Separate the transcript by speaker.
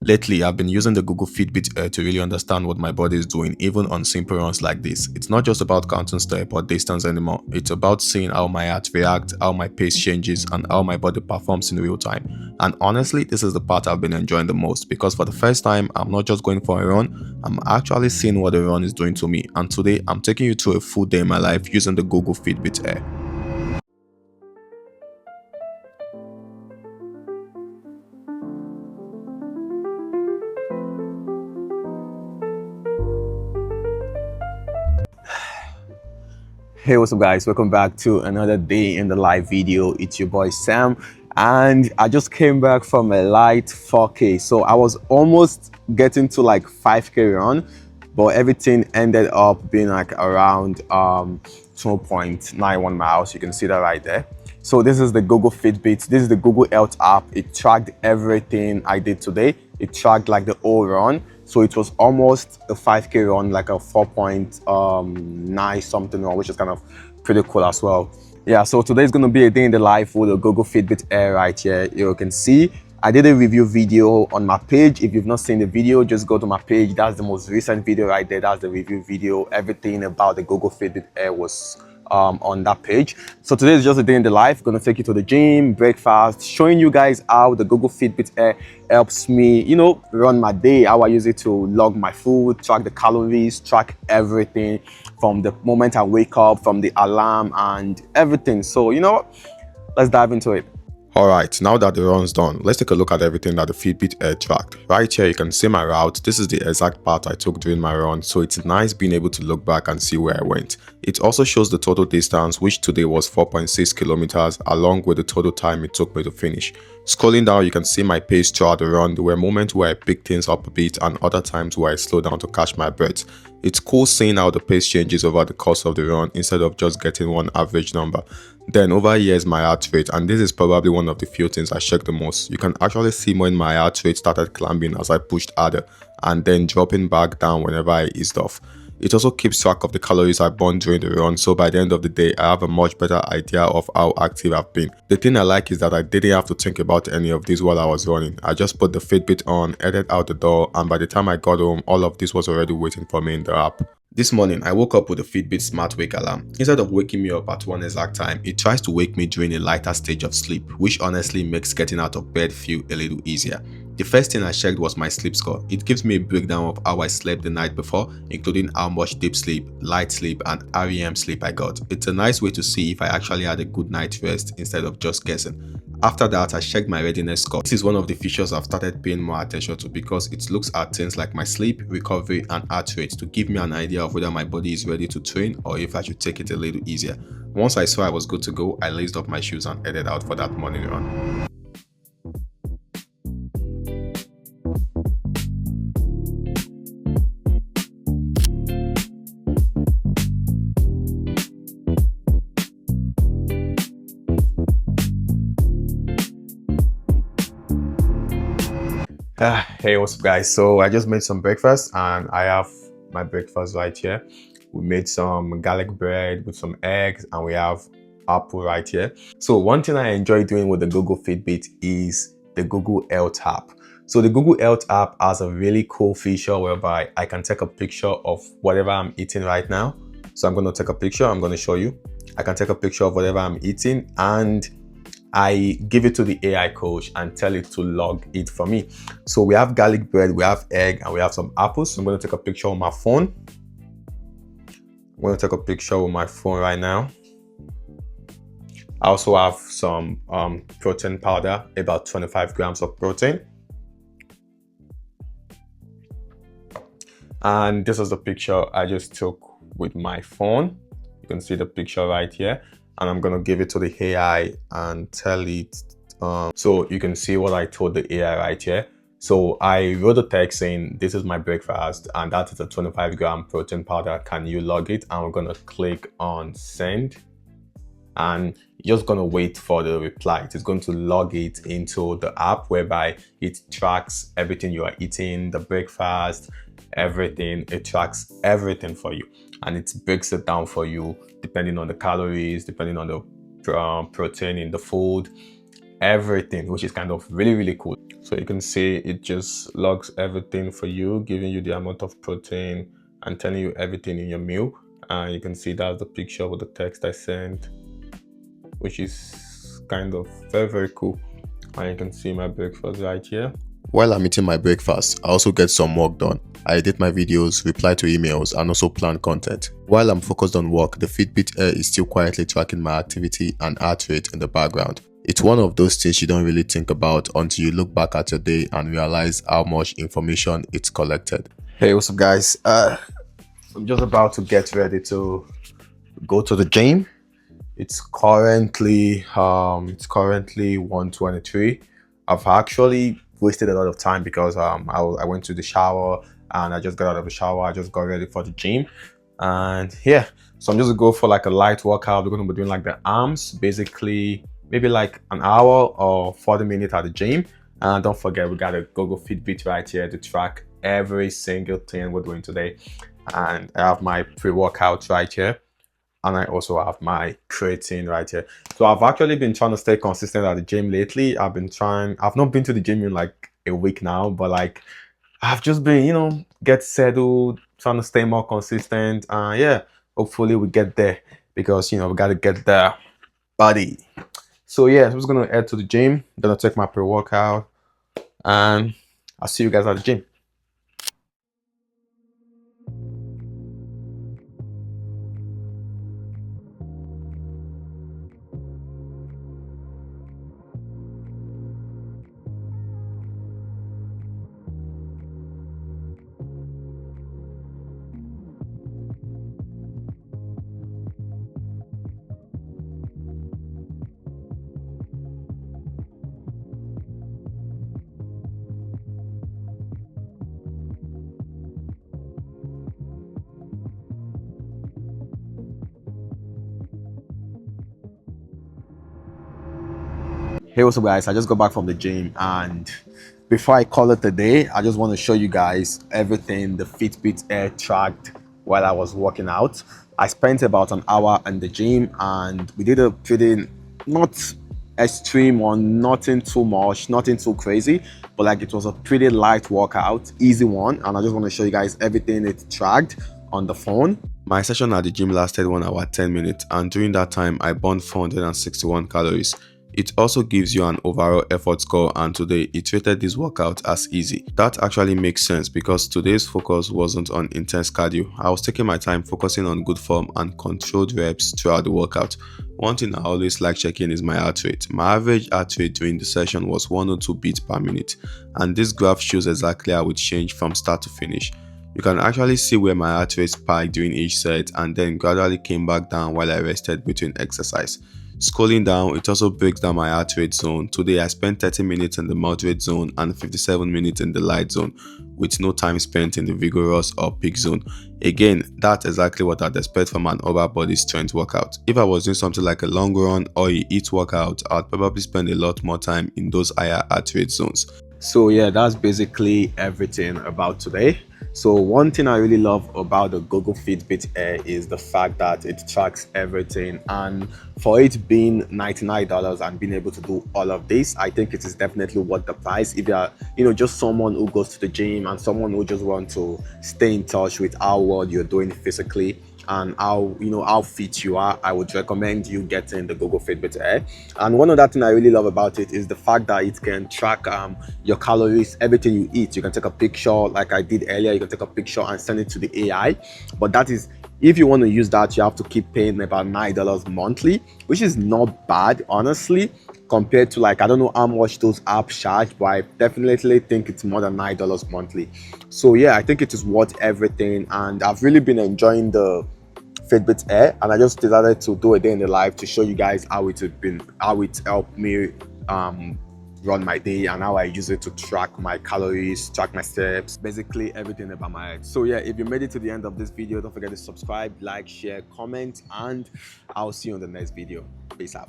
Speaker 1: Lately, I've been using the Google Fitbit Air to really understand what my body is doing, even on simple runs like this. It's not just about counting step or distance anymore. It's about seeing how my heart reacts, how my pace changes, and how my body performs in real time. And honestly, this is the part I've been enjoying the most because for the first time, I'm not just going for a run, I'm actually seeing what the run is doing to me. And today, I'm taking you through a full day in my life using the Google Fitbit Air. Hey, what's up guys, welcome back to another day in the live video. It's your boy Sam, and I just came back from a light 4k, so I was almost getting to like 5k run, but everything ended up being like around 2.91 miles. You can see that right there. So this is the Google Fitbit, this is the Google Health app. It tracked everything I did today. It tracked like the whole run. So it was almost a 5k run, like a 4.9 something run, which is kind of pretty cool as well. Yeah, so today's going to be a day in the life with the Google Fitbit Air right here. You can see I did a review video on my page. If you've not seen the video, just go to my page. That's the most recent video right there. That's the review video. Everything about the Google Fitbit Air was on that page. So today is just a day in the life. Gonna take you to the gym, breakfast, showing you guys how the Google Fitbit Air helps me, run my day, how I use it to log my food, track the calories, track everything from the moment I wake up, from the alarm and everything. So you know what, let's dive into it. Alright, now that the run's done, let's take a look at everything that the Fitbit Air tracked. Right here you can see my route. This is the exact path I took during my run, so it's nice being able to look back and see where I went. It also shows the total distance, which today was 4.6 kilometers, along with the total time it took me to finish. Scrolling down, you can see my pace throughout the run. There were moments where I picked things up a bit and other times where I slowed down to catch my breath. It's cool seeing how the pace changes over the course of the run instead of just getting one average number. Then over here is my heart rate, and this is probably one of the few things I check the most. You can actually see when my heart rate started climbing as I pushed harder and then dropping back down whenever I eased off. It also keeps track of the calories I burned during the run, so by the end of the day, I have a much better idea of how active I've been. The thing I like is that I didn't have to think about any of this while I was running. I just put the Fitbit on, headed out the door, and by the time I got home, all of this was already waiting for me in the app. This morning, I woke up with a Fitbit Smart Wake alarm. Instead of waking me up at one exact time, it tries to wake me during a lighter stage of sleep, which honestly makes getting out of bed feel a little easier. The first thing I checked was my sleep score. It gives me a breakdown of how I slept the night before, including how much deep sleep, light sleep, and REM sleep I got. It's a nice way to see if I actually had a good night's rest instead of just guessing. After that, I checked my readiness score. This is one of the features I've started paying more attention to because it looks at things like my sleep, recovery, and heart rate to give me an idea of whether my body is ready to train or if I should take it a little easier. Once I saw I was good to go, I laced up my shoes and headed out for that morning run. Hey, what's up guys? So I just made some breakfast and I have my breakfast right here. We made some garlic bread with some eggs and we have apple right here. So one thing I enjoy doing with the Google Fitbit is the Google Health app. So the Google Health app has a really cool feature whereby I can take a picture of whatever I'm eating right now. So I'm going to take a picture, I'm going to show you. I can take a picture of whatever I'm eating and I give it to the AI coach and tell it to log it for me. So we have garlic bread, we have egg, and we have some apples. So I'm going to take a picture on my phone. I'm going to take a picture with my phone right now. I also have some protein powder, about 25 grams of protein. And this is the picture I just took with my phone. You can see the picture right here. And I'm going to give it to the AI and tell it. So you can see what I told the AI right here. So I wrote a text saying, this is my breakfast and that is a 25-gram protein powder. Can you log it? And we're going to click on send. And you're just going to wait for the reply. It's going to log it into the app whereby it tracks everything you are eating, the breakfast, everything. It tracks everything for you and it breaks it down for you depending on the calories, depending on the protein in the food. everything, which is kind of really cool. So you can see it just logs everything for you, giving you the amount of protein and telling you everything in your meal. And you can see that's the picture with the text I sent, which is kind of very cool. And you can see my breakfast right here.
Speaker 2: While I'm eating my breakfast, I also get some work done. I edit my videos, reply to emails, and also plan content. While I'm focused on work, the Fitbit Air is still quietly tracking my activity and heart rate in the background. It's one of those things you don't really think about until you look back at your day and realize how much information it's collected.
Speaker 1: Hey, what's up guys? I'm just about to get ready to go to the gym. It's currently 1:23. I've actually wasted a lot of time because I went to the shower and I just got out of the shower. I just got ready for the gym, and yeah, so I'm just gonna go for like a light workout. We're gonna be doing like the arms, basically maybe like an hour or 40 minutes at the gym. And don't forget, we got a Google Fitbit right here to track every single thing we're doing today. And I have my pre-workout right here, and I also have my creatine right here. So I've actually been trying to stay consistent at the gym lately. I've not been to the gym in like a week now, but like I've just been, get settled, trying to stay more consistent. Yeah, hopefully we get there, because we gotta get there, buddy. So yeah, I'm just gonna head to the gym, gonna take my pre-workout, and I'll see you guys at the gym. Hey, what's up guys? I just got back from the gym, and before I call it a day, I just want to show you guys everything the Fitbit Air tracked while I was working out. I spent about an hour in the gym, and we did a pretty, not extreme one, nothing too much, nothing too crazy, but like it was a pretty light workout, easy one. And I just want to show you guys everything it tracked on the phone.
Speaker 2: My session at the gym lasted 1 hour 10 minutes, and during that time I burned 461 calories. It also gives you an overall effort score, and today it rated this workout as easy. That actually makes sense because today's focus wasn't on intense cardio. I was taking my time focusing on good form and controlled reps throughout the workout. One thing I always like checking is my heart rate. My average heart rate during the session was 102 beats per minute, and this graph shows exactly how it changed from start to finish. You can actually see where my heart rate spiked during each set and then gradually came back down while I rested between exercise. Scrolling down, it also breaks down my heart rate zone. Today I spent 30 minutes in the moderate zone and 57 minutes in the light zone, with no time spent in the vigorous or peak zone. Again, that's exactly what I'd expect from an upper body strength workout. If I was doing something like a long run or a HIIT workout, I'd probably spend a lot more time in those higher heart rate zones.
Speaker 1: So yeah, that's basically everything about today. So one thing I really love about the Google Fitbit Air is the fact that it tracks everything, and for it being $99 and being able to do all of this, I think it is definitely worth the price. If you're just someone who goes to the gym and someone who just wants to stay in touch with how well you're doing physically and how fit you are, I would recommend you getting the Google Fitbit Air. And one other thing I really love about it is the fact that it can track your calories, everything you eat. You can take a picture like I did earlier. You can take a picture and send it to the AI, but that is, if you want to use that, you have to keep paying about $9 monthly, which is not bad, honestly, compared to, like, I don't know how much those apps charge, but I definitely think it's more than $9 monthly. So yeah, I think it is worth everything, and I've really been enjoying the Fitbit Air, and I just decided to do a day in the life to show you guys how it helped me run my day and how I use it to track my calories, track my steps, basically everything about my health. So yeah, if you made it to the end of this video, don't forget to subscribe, like, share, comment, and I'll see you on the next video. Peace out.